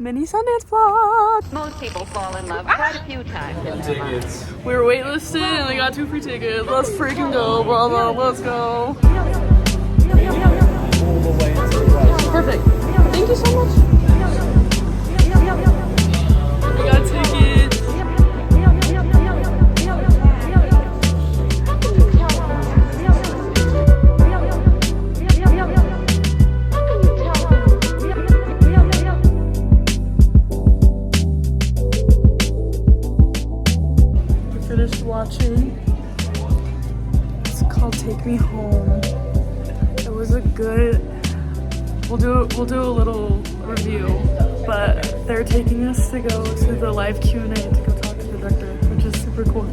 Mini Sundance vlog. Most people fall in love quite a few times in their lives. We were waitlisted and we got 2 free tickets. Let's freaking go, brother. Let's go. Perfect. Thank you so much. We got tickets. Watching. It's called Take Me Home. It was a good, we'll do a little review, but they're taking us to go to the live Q&A to go talk to the director, which is super cool.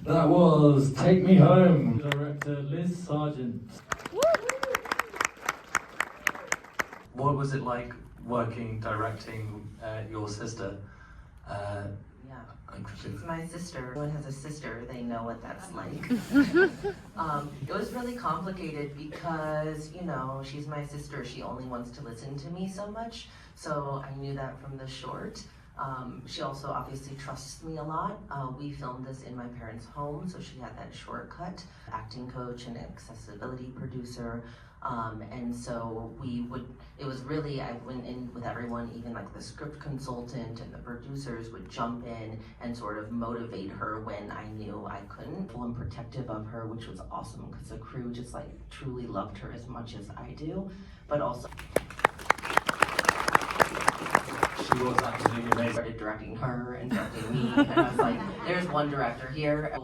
That was Take Me Home. Director Liz Sargent. What was it like directing your sister? She's my sister. Everyone has a sister, they know what that's like. It was really complicated because, you know, she's my sister. She only wants to listen to me so much. So I knew that from the short. She also obviously trusts me a lot. We filmed this in my parents' home, so she had that shortcut. Acting coach and accessibility producer. And so it was really, I went in with everyone, even like the script consultant and the producers would jump in and sort of motivate her when I knew I couldn't. I'm protective of her, which was awesome because the crew just like truly loved her as much as I do, but also She was absolutely amazing. started directing her and directing me, and I was like, there's one director here.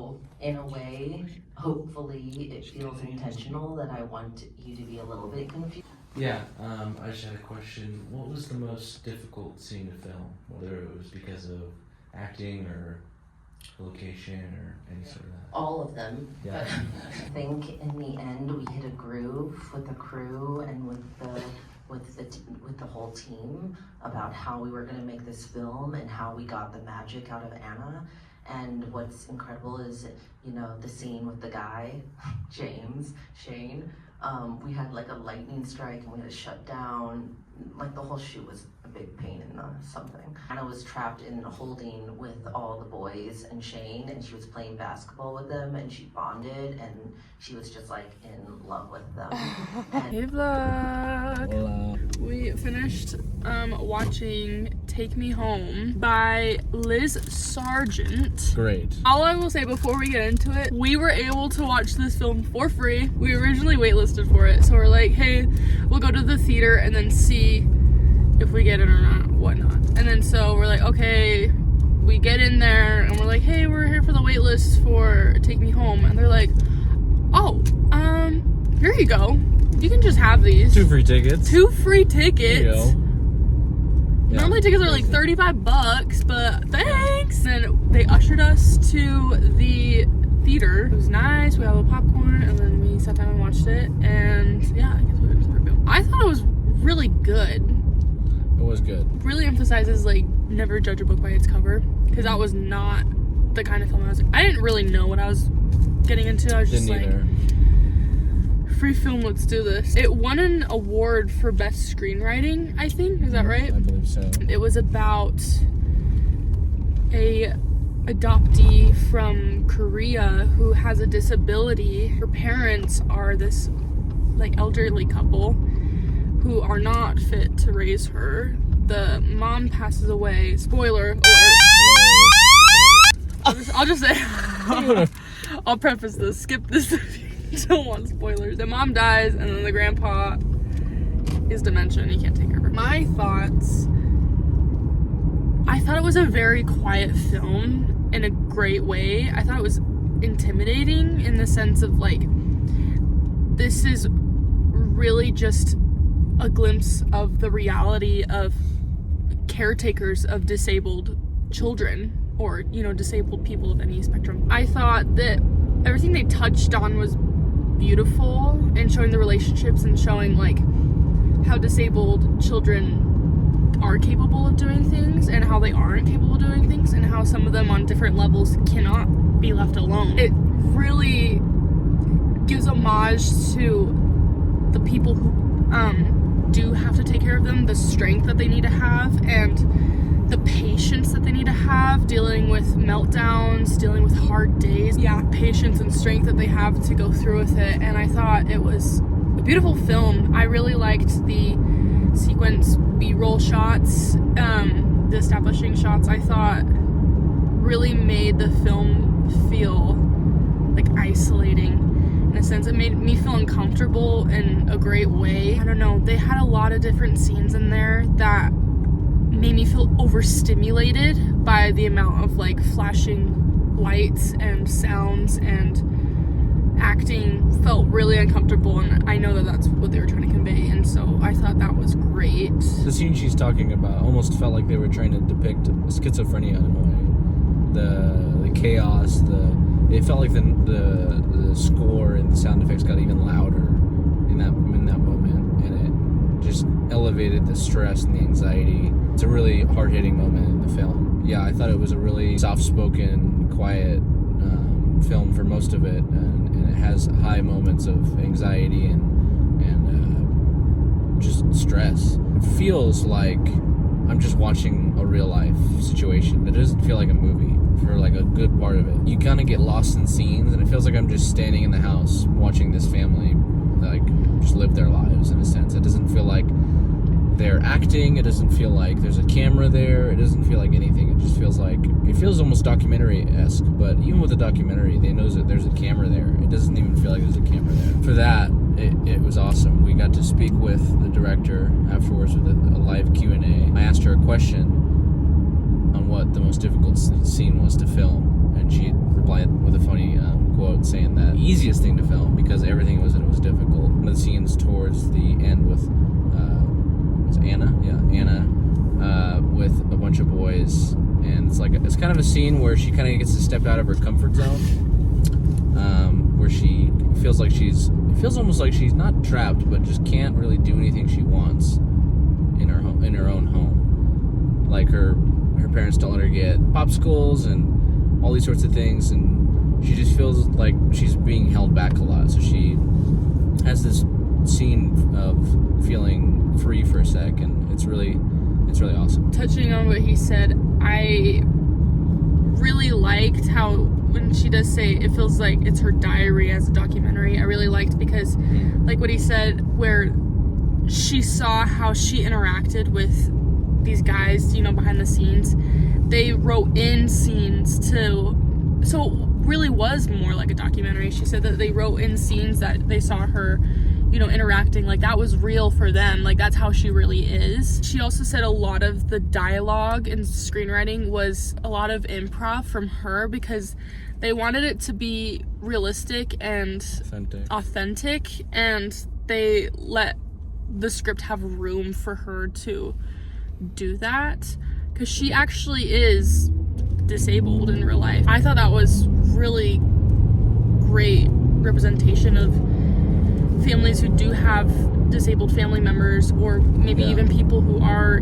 In a way, hopefully it feels intentional that I want you to be a little bit confused. Yeah, I just had a question. What was the most difficult scene to film? Whether it was because of acting or location or any sort of that? All of them. Yeah. But I think in the end we hit a groove with the crew and with the whole team about how we were going to make this film and how we got the magic out of Anna. And what's incredible is, you know, the scene with the guy, Shane. We had like a lightning strike and we had to shut down. Like the whole shoot was a big pain in the something. Anna was trapped in a holding with all the boys and Shane, and she was playing basketball with them, and she bonded, and she was just like in love with them. Hey vlog! Hola. We finished watching Take Me Home by Liz Sargent. Great. All I will say before we get into it, we were able to watch this film for free. We originally waitlisted for it, so we're like, hey, we'll go to the theater and then see if we get it or not, whatnot. And then so we're like, okay, we get in there and we're like, hey, we're here for the wait list for Take Me Home. And they're like, oh, here you go. You can just have these. 2 free tickets. 2 free tickets. There you go. Yeah. Normally tickets are like $35, but thanks. And they ushered us to the theater. It was nice. We had a little popcorn and then we sat down and watched it. And yeah, I guess we went to the review. I thought it was really good. It was good. Really emphasizes like never judge a book by its cover, because that was not the kind of film I didn't really know what I was getting into. I was just like, free film, let's do this. It won an award for best screenwriting, I think. Is that right? I believe so. It was about a adoptee from Korea who has a disability. Her parents are this like elderly couple who are not fit to raise her. The mom passes away. Spoiler alert. I'll just say I'll preface this. Skip this if you don't want spoilers. The mom dies and then the grandpa is dementia and he can't take care of her. My thoughts, I thought it was a very quiet film in a great way. I thought it was intimidating in the sense of like, this is really just a glimpse of the reality of caretakers of disabled children, or, you know, disabled people of any spectrum. I thought that everything they touched on was beautiful, and showing the relationships and showing like how disabled children are capable of doing things and how they aren't capable of doing things, and how some of them on different levels cannot be left alone. It really gives homage to the people who do have to take care of them, the strength that they need to have, and the patience that they need to have dealing with meltdowns, dealing with hard days. Yeah, patience and strength that they have to go through with it. And I thought it was a beautiful film. I really liked the sequence B-roll shots, the establishing shots. I thought really made the film feel like isolating. In a sense, it made me feel uncomfortable in a great way. I don't know, they had a lot of different scenes in there that made me feel overstimulated by the amount of like flashing lights and sounds, and acting felt really uncomfortable, and I know that that's what they were trying to convey, and so I thought that was great. The scene she's talking about almost felt like they were trying to depict schizophrenia in a way. The chaos, it felt like the score and the sound effects got even louder in that moment, and it just elevated the stress and the anxiety. It's a really hard-hitting moment in the film. Yeah, I thought it was a really soft-spoken, quiet film for most of it, and it has high moments of anxiety and just stress. It feels like I'm just watching a real-life situation. It doesn't feel like a movie for like a good part of it. You kind of get lost in scenes, and it feels like I'm just standing in the house watching this family like just live their lives in a sense. It doesn't feel like they're acting. It doesn't feel like there's a camera there. It doesn't feel like anything. It just feels like, it feels almost documentary-esque, but even with the documentary, they know that there's a camera there. It doesn't even feel like there's a camera there. For that, it was awesome. We got to speak with the director afterwards with a live Q&A. I asked her a question on what the most difficult scene was to film, and she replied with a funny quote saying that the easiest thing to film, because everything was difficult. One of the scenes towards the end with Anna with a bunch of boys, and it's kind of a scene where she kind of gets to step out of her comfort zone, where she feels almost like she's not trapped, but just can't really do anything she wants in her own home. Like her parents don't let her get popsicles and all these sorts of things, and she just feels like she's being held back a lot. So she has this scene of feeling free for a sec, and it's really awesome. Touching on what he said, I really liked how when she does say it feels like it's her diary as a documentary. I really liked because like what he said, where she saw how she interacted with these guys, behind the scenes. They wrote in scenes so it really was more like a documentary. She said that they wrote in scenes that they saw her interacting, like that was real for them, like that's how she really is. She also said a lot of the dialogue and screenwriting was a lot of improv from her, because they wanted it to be realistic and authentic, and they let the script have room for her to do that, because she actually is disabled in real life. I thought that was really great representation of families who do have disabled family members, or maybe even people who are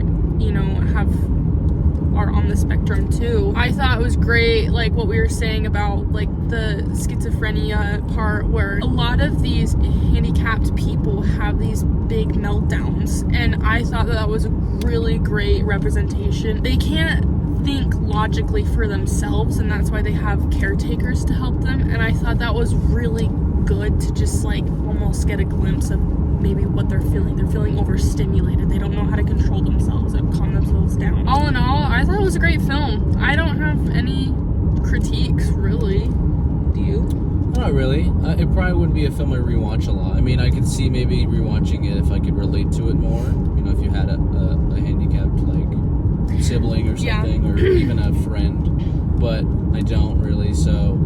are on the spectrum too. I thought it was great, like what we were saying about like the schizophrenia part, where a lot of these handicapped people have these big meltdowns, and I thought that was a really great representation. They can't think logically for themselves, and that's why they have caretakers to help them, and I thought that was really good to just like almost get a glimpse of maybe what they're feeling. They're feeling overstimulated. They don't know how to control themselves and calm themselves down. All in all, I thought it was a great film. I don't have any critiques, really. Do you? Not really. It probably wouldn't be a film I rewatch a lot. I mean, I could see maybe rewatching it if I could relate to it more. If you had a handicapped like sibling or something, or even a friend. But I don't really, so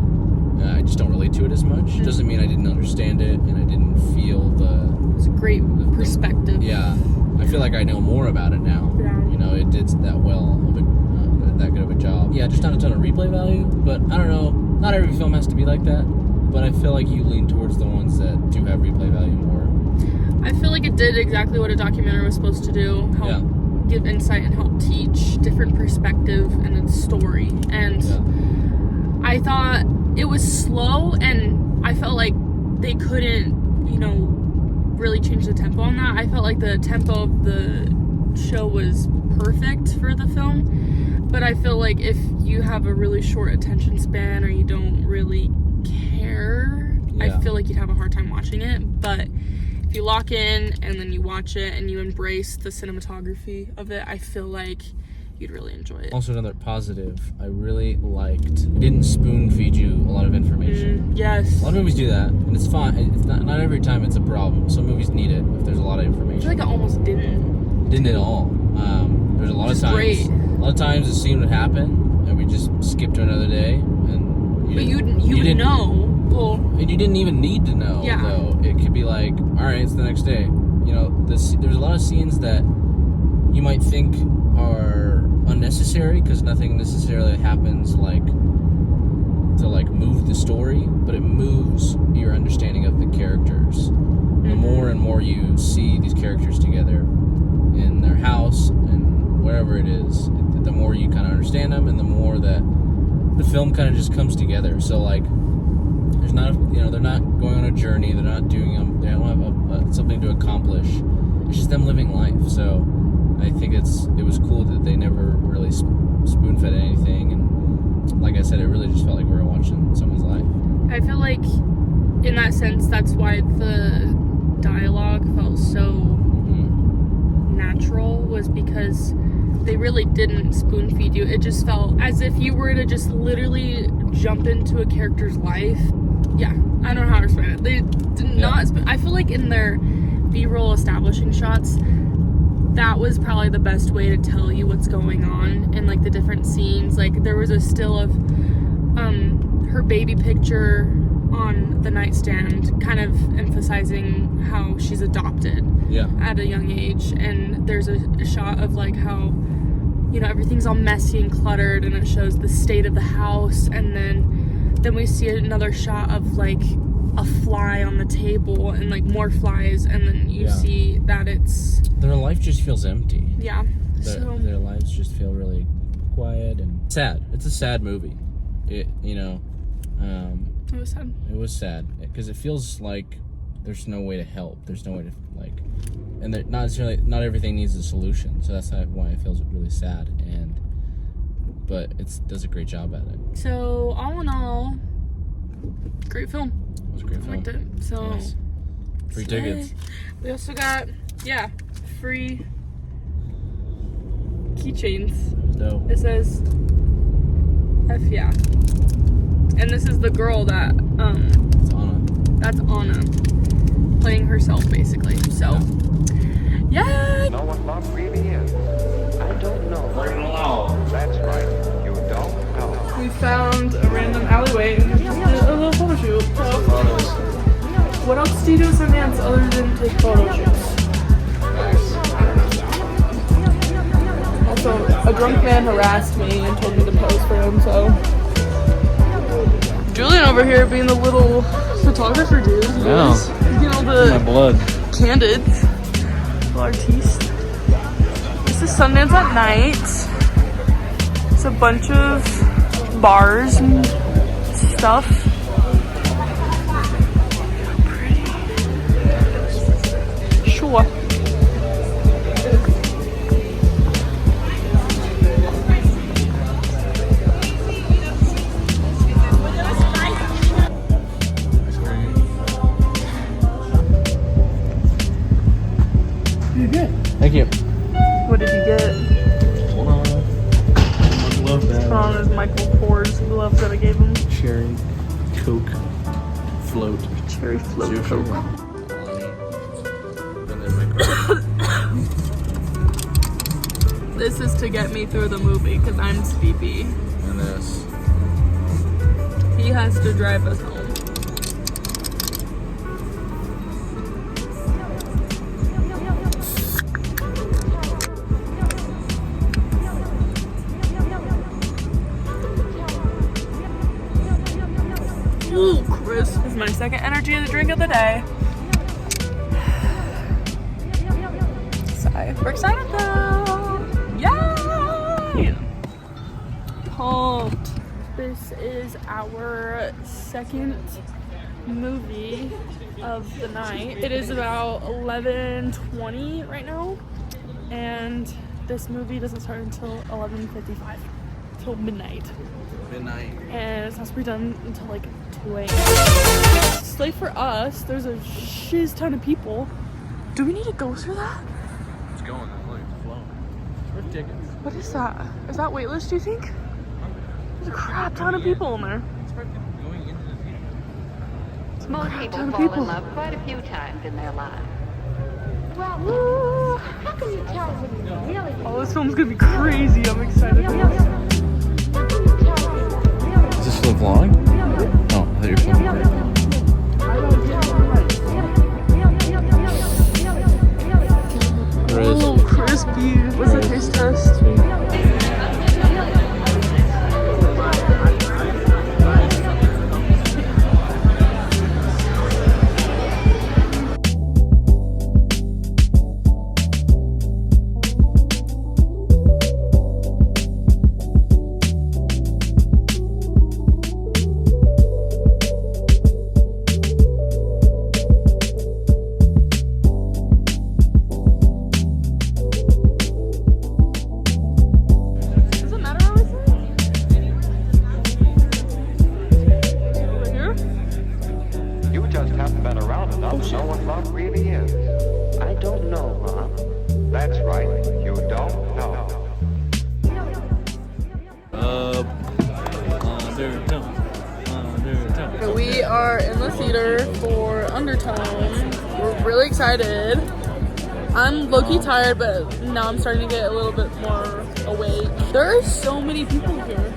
I just don't relate to it as much. Doesn't mean I didn't understand it and I didn't feel It's a great perspective. I feel like I know more about it now. It did that that good of a job. Just not a ton of replay value, but I don't know. Not every film has to be like that, but I feel like you lean towards the ones that do have replay value more. I feel like it did exactly what a documentary was supposed to do. give insight and help teach different perspective in its story. And I thought it was slow, and I felt like they couldn't, you know, really change the tempo on that. I felt like the tempo of the show was perfect for the film, but I feel like if you have a really short attention span or you don't really care, I feel like you'd have a hard time watching it. But if you lock in and then you watch it and you embrace the cinematography of it, I feel like you'd really enjoy it. Also, another positive, I really liked, it didn't spoon feed you a lot of information. Yes. A lot of movies do that, and it's fine. It's not every time it's a problem. Some movies need it if there's a lot of I information. feel like it almost didn't. It didn't at all. There's a lot of times. Great. A lot of times a scene would happen, and we just skip to another day, and You would know. Well, and you didn't even need to know. Yeah. Though it could be like, all right, it's the next day. You know, there's a lot of scenes that you might think are unnecessary because nothing necessarily happens like to like move the story, but it moves your understanding of the characters. The more and more you see these characters together in their house and wherever it is, the more you kind of understand them, and the more that the film kind of just comes together. So like, there's not, you know, they're not going on a journey. They're not doing they don't have something to accomplish. It's just them living life. So I think it was cool that they never really spoon-fed anything, and like I said, it really just felt like we were watching someone's life. I feel like in that sense, that's why the dialogue felt so natural, was because they really didn't spoon feed you. It just felt as if you were to just literally jump into a character's life. Yeah, I don't know how to explain it. They did not I feel like in their B-roll establishing shots, that was probably the best way to tell you what's going on in like the different scenes. Like there was a still of her baby picture on the nightstand, kind of emphasizing how she's adopted at a young age, and there's a shot of like how, you know, everything's all messy and cluttered, and it shows the state of the house, and then we see another shot of like a fly on the table and like more flies, and then you see that it's their life just feels empty. Their lives just feel really quiet and sad. It's a sad movie. It, you know, it was sad. It was sad because it feels like there's no way to help. There's no way to like, and not everything needs a solution. So that's why it feels really sad. But it does a great job at it. So all in all, great film. It was a great film. I liked it. So yes. Free tickets. We also got free keychains. Dope. It says F yeah. And this is the girl that It's Anna. That's Anna playing herself basically. So Know what love really is? I don't know. That's right. You don't know. we found a random alleyway and did a little photo shoot. So what else do you do at Sundance other than take photo shoots? Also, a drunk man harassed me and told me to pose for him, so Julian over here being the little photographer dude. You know, the blood. candids. Little artiste. This is Sundance at night. It's a bunch of bars and stuff. Pretty. Sure. Thank you. What did you get? Hold on. I love that. Put on his Michael Kors glove that I gave him. Cherry Coke float. Cherry float Zero Coke. sugar. And then my This is to get me through the movie because I'm sleepy. and this. He has to drive us home. Ooh, Chris. This is my second energy drink of the day. Sigh. We're excited though. pumped. This is our second movie of the night. It is about 11:20 right now, and this movie doesn't start until 11:55, till midnight. And it's not supposed to be done until like 2 a.m. It's late for us. There's a shiz ton of people. Do we need to go through that? It's going. It's flowing. Worth tickets. What is that? Is that waitlist, do you think? There's a crap ton of people in there. It's probably going into the theater. Most people fall in love quite a few times in their lives. Well, how can you tell when you really Oh, this film's gonna be crazy. I'm excited. Is this still vlog? Oh, I thought you were filming. Oh, crispy. What's the taste test? You just haven't been around enough to know what love really is. I don't know, Mom. That's right, you don't know. Okay, we are in the theater for Undertone. We're really excited. I'm low-key tired, but now I'm starting to get a little bit more awake. There are so many people here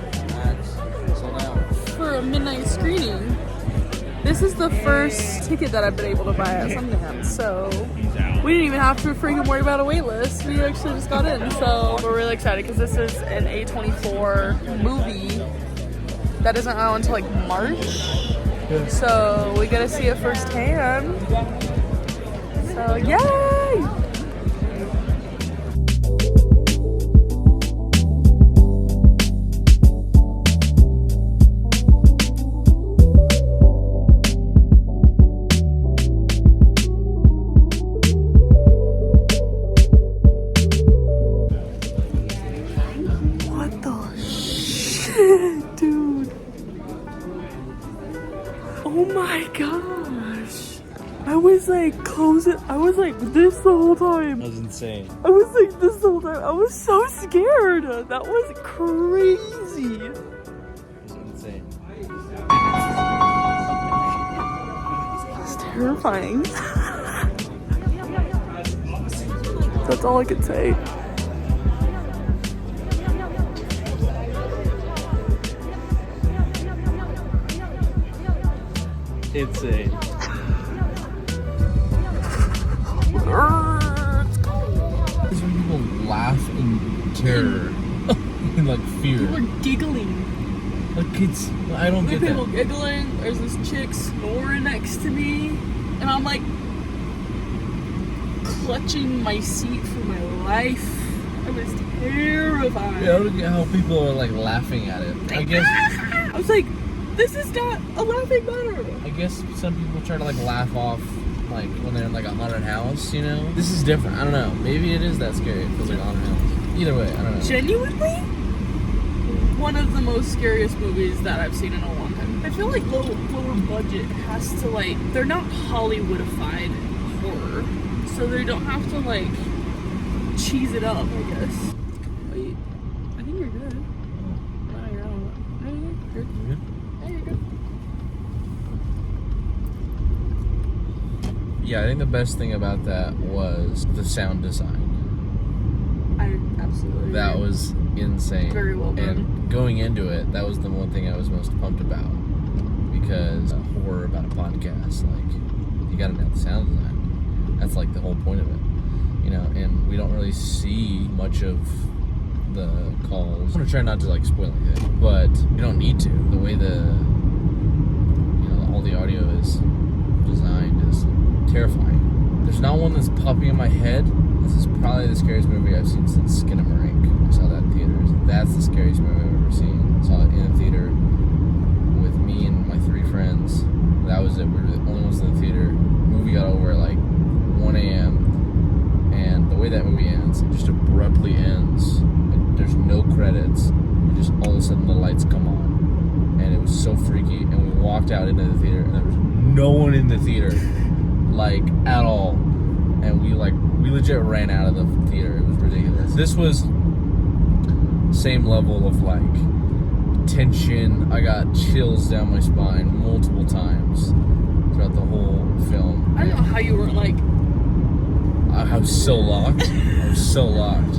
for a midnight screening. This is the first ticket that I've been able to buy at Sundance, so we didn't even have to freaking worry about a wait list. We actually just got in, so we're really excited because this is an A24 movie that isn't out until like March. So we get to see it firsthand. So yay! Oh my gosh. I was like closing. I was like this the whole time. That was insane. I was like this the whole time. I was so scared. That was crazy. That was insane. That's terrifying. That's all I could say. Insane. These people laugh in terror and like fear. People are giggling. Like it's, I don't get People that. giggling. There's this chick snoring next to me, and I'm like clutching my seat for my life. I was terrified. Yeah, I don't get how people are like laughing at it. I guess. I was like, this is not a laughing matter. I guess some people try to like laugh off like when they're in like a haunted house, you know? This is different. I don't know. Maybe it is that scary. It feels like a haunted house. Either way, I don't know. Genuinely, one of the most scariest movies that I've seen in a long time. I feel like lower budget has to like, they're not Hollywoodified horror, so they don't have to like cheese it up, I guess. Wait, I think you're good. No, you're not. No, you're good. You good? Yeah, you're good. Yeah, I think the best thing about that was the sound design. I absolutely That agree. was insane. Very well done. And going into it, that was the one thing I was most pumped about. Because horror about a podcast, like, you gotta know the sound design. That's like the whole point of it. You know, and we don't really see much of the calls. I'm gonna try not to like spoil anything, but you don't need to. The way all the audio is designed is terrifying. There's not one that's popping in my head. This is probably the scariest movie I've seen since Skinamarink. I saw that in theaters. That's the scariest movie I've ever seen. a sudden the lights come on, and it was so freaky. And we walked out into the theater, and there was no one in the theater, like at all. And we legit ran out of the theater. It was ridiculous. This was same level of like tension. I got chills down my spine multiple times throughout the whole film. I don't know how you weren't like. I was so locked. I was so locked.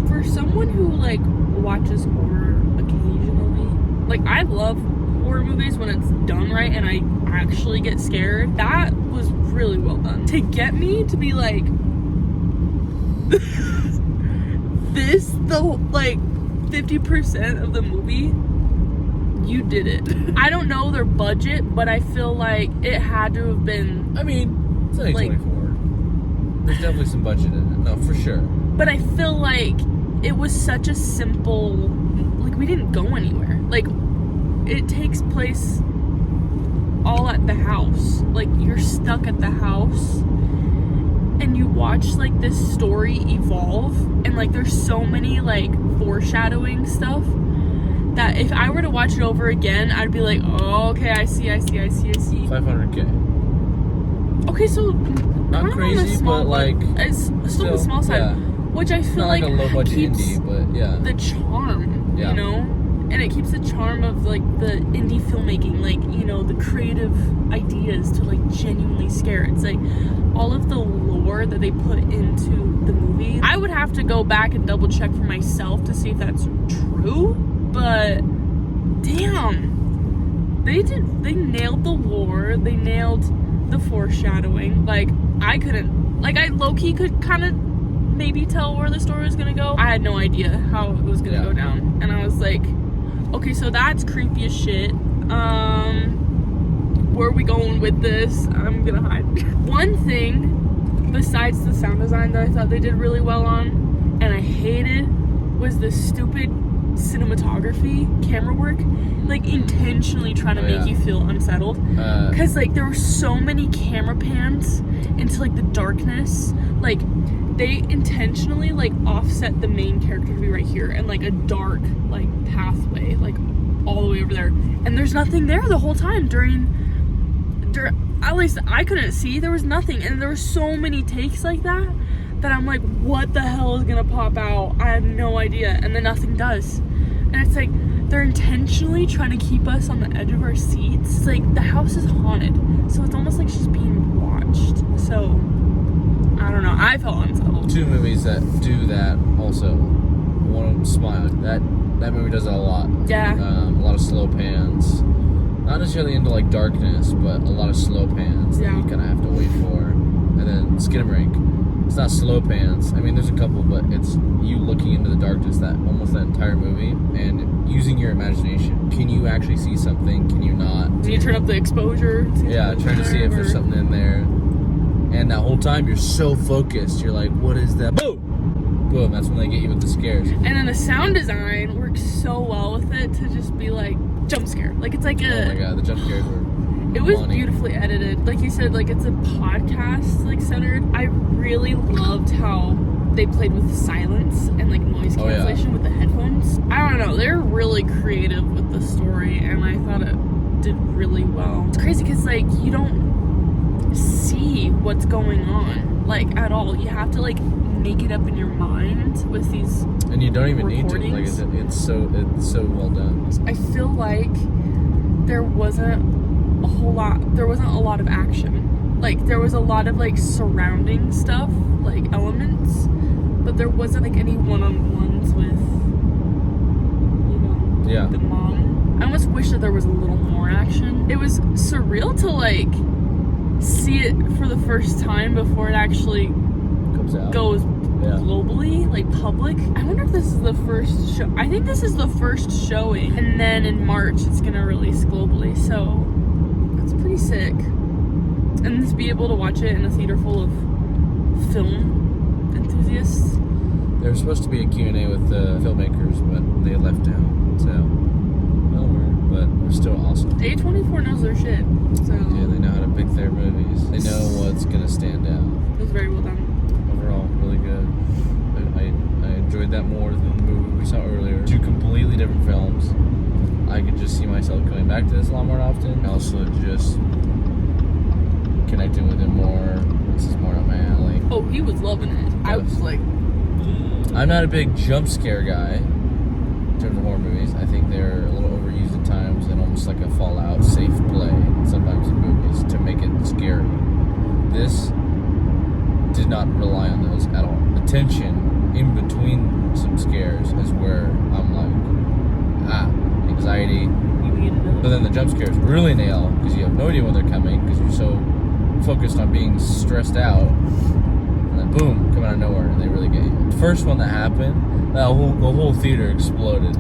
For someone who like watches horror occasionally, like I love horror movies when it's done right and I actually get scared. That was really well done. To get me to be like this, the like 50% of the movie, you did it. I don't know their budget, but I feel like it had to have been. I mean, it's only like, 24. There's definitely some budget in it. No, for sure. But I feel like it was such a simple, like we didn't go anywhere. Like it takes place all at the house. Like you're stuck at the house and you watch like this story evolve, and like there's so many like foreshadowing stuff that if I were to watch it over again, I'd be like, oh, okay, I see. 500K. Okay, so Not crazy, but like it's still the small side, yeah. Which I feel Not like a low budget keeps indie, but yeah. the charm, Yeah. you know, and it keeps the charm of like the indie filmmaking, like, you know, the creative ideas to like genuinely scare. It's like all of the lore that they put into the movie. I would have to go back and double check for myself to see if that's true, but damn, they nailed the lore, they nailed the foreshadowing. Like I low-key could kind of maybe tell where the story was gonna go. I had no idea how it was gonna go down, and I was like, okay, so that's creepy as shit. Where are we going with this? I'm gonna hide. One thing besides the sound design that I thought they did really well on, and I hated, was the stupid cinematography, camera work, like intentionally trying to make you feel unsettled. Cause like there were so many camera pans into like the darkness. Like they intentionally like offset the main character to be right here and like a dark like pathway like all the way over there, and there's nothing there the whole time during at least I couldn't see. There was nothing, and there were so many takes like that I'm like, what the hell is gonna pop out? I have no idea. And then nothing does, and it's like they're intentionally trying to keep us on the edge of our seats. It's like the house is haunted, so it's almost like she's being watched. So I don't know, I felt unsettled. Two movies that do that also. One of them, Smile. That movie does that a lot. Yeah. A lot of slow pans. Not necessarily into like darkness, but a lot of slow pans that you kind of have to wait for. And then Skinamarink. It's not slow pans. I mean, there's a couple, but it's you looking into the darkness that almost that entire movie and using your imagination. Can you actually see something? Can you not? Can you turn up the exposure? Yeah, trying to see if there's something in there. And that whole time you're so focused. You're like, what is that? Boom! Boom, that's when they get you with the scares. And then the sound design works so well with it to just be like jump scare. Like it's like Oh my god, the jump scares were it was funny. beautifully edited. Like you said, like it's a podcast like centered. I really loved how they played with silence and like noise cancellation with the headphones. I don't know, they're really creative with the story, and I thought it did really well. It's crazy because like you don't see what's going on like at all. You have to like make it up in your mind with these, and you don't even need to. Like it's so well done. I feel like there wasn't a lot of action. Like there was a lot of like surrounding stuff, like elements, but there wasn't like any one-on-ones with, you know, the mom. I almost wish that there was a little more action. It was surreal to like see it for the first time before it actually comes out. Goes globally, like public. I wonder if this is the first show. I think this is the first showing, and then in March it's gonna release globally. So that's pretty sick. And to be able to watch it in a theater full of film enthusiasts. There was supposed to be a Q&A with the filmmakers, but they left town. So, but they're still awesome. A24 knows their shit. So yeah, they know how to pick their movies. They know what's gonna stand out. it was very well done. Overall, really good. I enjoyed that more than the movie we saw earlier. Two completely different films. I could just see myself coming back to this a lot more often. Also just connecting with it more. This is more up my alley. Oh, he was loving it. I was like... I'm not a big jump scare guy in terms of horror movies. I think they're a little overused at times and almost like a Fallout safe play sometimes in movies to make it scary. This did not rely on those at all. The tension in between some scares is where I'm like, anxiety. But then the jump scares really nail because you have no idea when they're coming because you're so focused on being stressed out. And then boom, come out of nowhere and they really get you. The first one that happened, the whole theater exploded.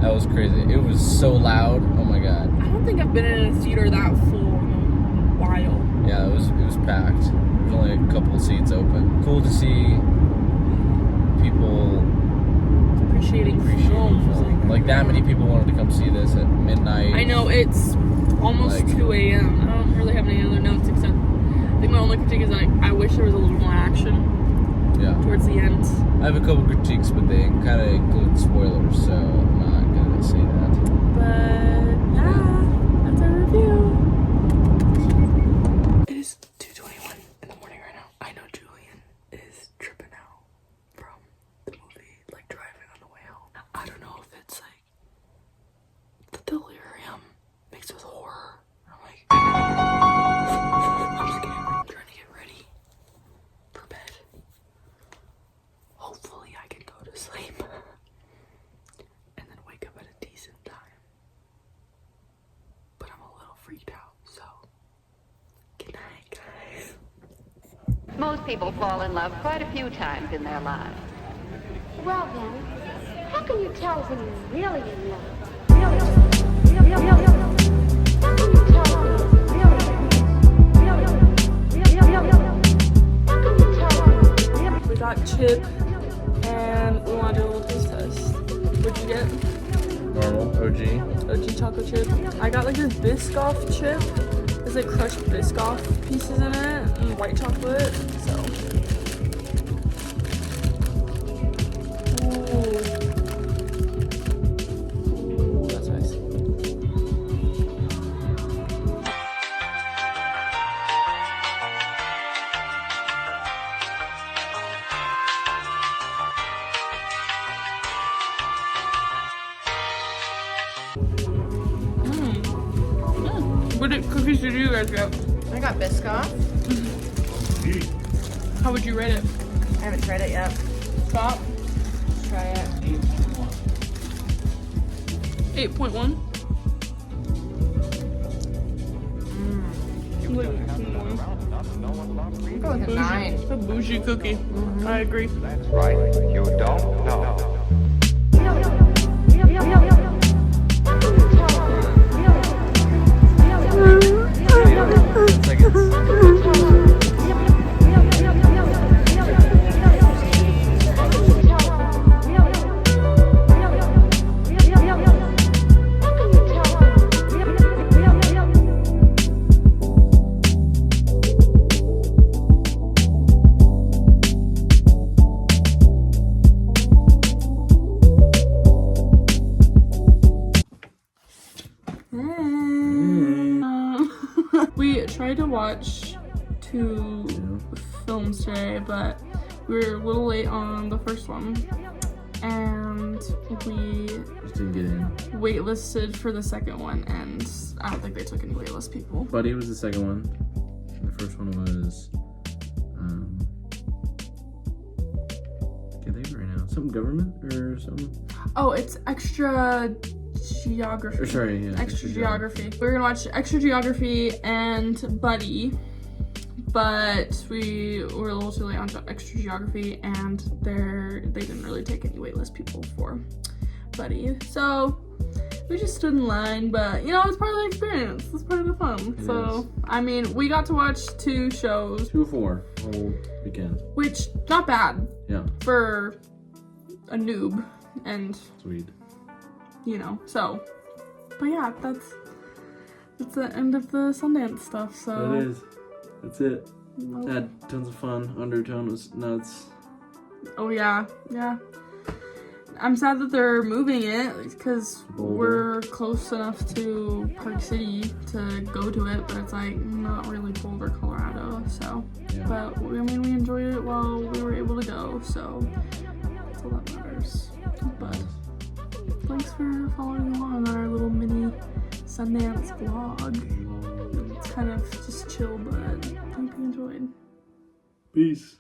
That was crazy. It was so loud. Oh my god. I don't think I've been in a theater that full in a while. Yeah, it was packed. There's only a couple of seats open. Cool to see people Appreciating films. Like that many people wanted to come see this at midnight. I know, it's almost Like- 2 a.m. I don't really have any other notes except I think my only critique is I wish there was a little more action Yeah. towards the end. I have a couple critiques, but they kind of include spoilers, so I'm not gonna say that. But yeah, that's our review. It is 2:21 in the morning right now. I know Julian is tripping out from the movie, like driving on the way home. I don't know if it's like the delirium mixed with horror. I'm like, I'm just trying to get ready for bed. Hopefully I can go to sleep and then wake up at a decent time. But I'm a little freaked out, so good night, guys. Most people fall in love quite a few times in their lives. Well then, how can you tell when you're really in love? Really? How can you tell when you're How can you tell when you're We got Chip, and we want to do a little taste test. What'd you get? Normal, OG chocolate chip. I got like this Biscoff chip. There's like crushed Biscoff pieces in it and white chocolate. So. Ooh, that's nice. What cookies did you guys get? I got Biscoff. How would you rate it? I haven't tried it yet. Stop. Try it. 8.1. I'm going with a 9. It's a bougie cookie. I agree. That's right. You don't know. We tried to watch 2 films today, but we were a little late on the first one, and we just didn't get in. waitlisted for the second one, and I don't think they took any waitlist people. Buddy was the second one. The first one was, can't think of it right now. Something government or something? Oh, it's Extra Geography. Or sorry, yeah. Extra Geography. We were gonna watch Extra Geography and Buddy, but we were a little too late on Extra Geography, and they didn't really take any waitlist people for Buddy. So we just stood in line, but you know, it's part of the experience. It's part of the fun. It So is. I mean, we got to watch 2 shows, 2 or 4 whole weekend. which not bad Yeah, for a noob, and sweet. you know, so, but yeah, that's the end of the Sundance stuff, so. That is. That's it. Nope. Had tons of fun. Undertone was nuts. Oh yeah, yeah. I'm sad that they're moving it because we're close enough to Park City to go to it, but it's like not really Boulder, Colorado. So, but I mean, we enjoyed it while we were able to go, so that's all that matters. But thanks for following along on our little mini Sundance vlog. It's kind of just chill, but I hope you enjoyed. Peace.